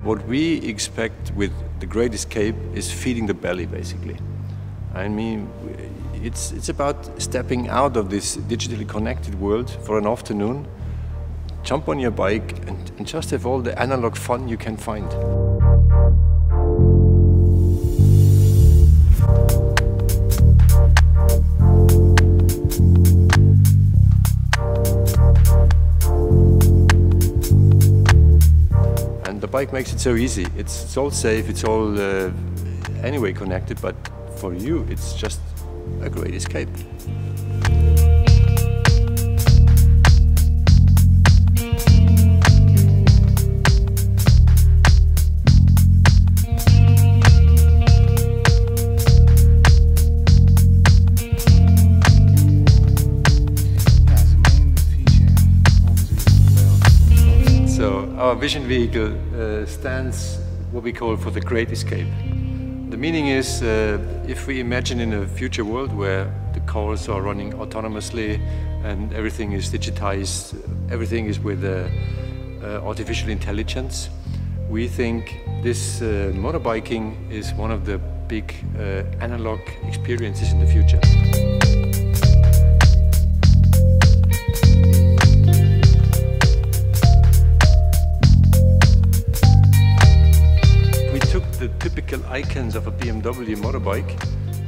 What we expect with the Great Escape is feeding the belly, basically. I mean, it's about stepping out of this digitally connected world for an afternoon, jump on your bike and just have all the analog fun you can find. The bike makes it so easy. It's all safe, it's all anyway connected, but for you it's just a great escape. Our vision vehicle stands what we call for the Great Escape. The meaning is, if we imagine in a future world where the cars are running autonomously and everything is digitized, everything is with artificial intelligence, we think this motorbiking is one of the big analog experiences in the future. The typical icons of a BMW motorbike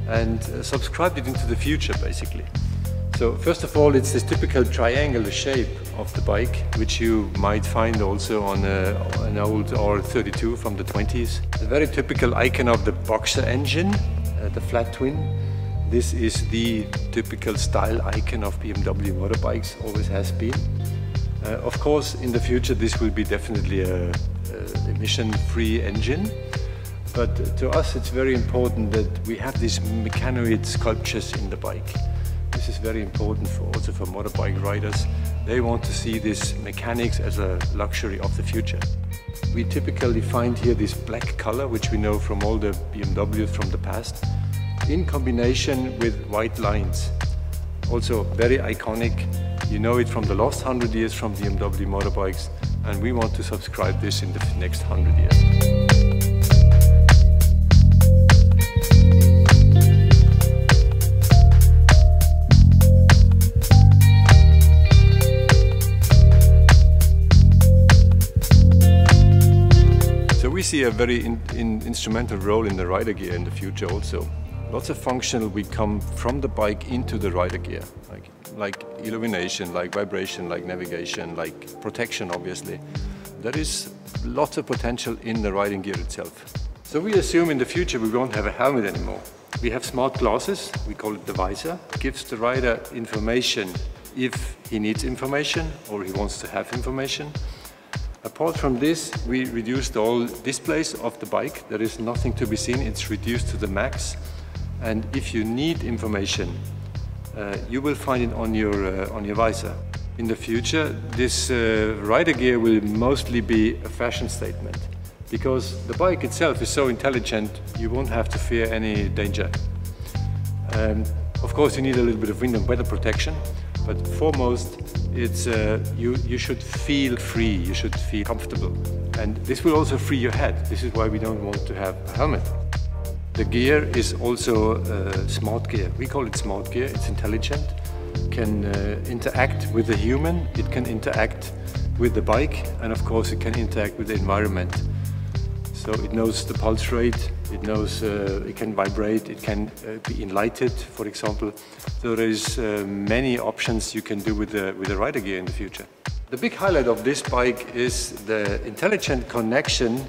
and subscribed it into the future, basically. So first of all, it's this typical triangular shape of the bike, which you might find also on an old R32 from the 20s. A very typical icon of the Boxer engine, the flat twin. This is the typical style icon of BMW motorbikes, always has been. Of course, in the future this will be definitely a emission-free engine. But to us it's very important that we have these mechanoid sculptures in the bike. This is very important also for motorbike riders. They want to see this mechanics as a luxury of the future. We typically find here this black color, which we know from all the BMWs from the past, in combination with white lines. Also very iconic. You know it from the last 100 years from BMW motorbikes, and we want to subscribe this in the next 100 years. We see a very instrumental role in the rider gear in the future also. Lots of function will come from the bike into the rider gear, like illumination, like vibration, like navigation, like protection, obviously. There is lots of potential in the riding gear itself. So we assume in the future we won't have a helmet anymore. We have smart glasses, we call it the visor. It gives the rider information if he needs information or he wants to have information. Apart from this, we reduced all displays of the bike. There is nothing to be seen, it's reduced to the max. And if you need information, you will find it on your visor. In the future, this rider gear will mostly be a fashion statement, because the bike itself is so intelligent, you won't have to fear any danger. Of course, you need a little bit of wind and weather protection, but foremost, it's you should feel free, you should feel comfortable. And this will also free your head. This is why we don't want to have a helmet. The gear is also smart gear. We call it smart gear. It's intelligent, can interact with the human, it can interact with the bike, and of course it can interact with the environment. So it knows the pulse rate, it knows it can vibrate, it can be enlightened, for example. So there is many options you can do with the rider gear in the future. The big highlight of this bike is the intelligent connection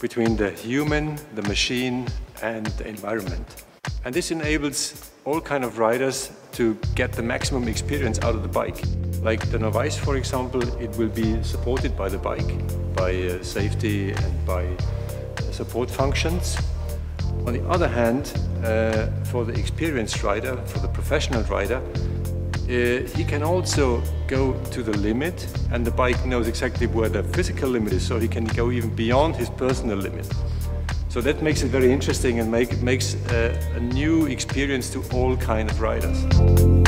between the human, the machine and the environment. And this enables all kind of riders to get the maximum experience out of the bike. Like the novice, for example, it will be supported by the bike, by safety and by support functions. On the other hand, for the experienced rider, for the professional rider, he can also go to the limit, and the bike knows exactly where the physical limit is, so he can go even beyond his personal limit. So that makes it very interesting and makes a new experience to all kind of riders.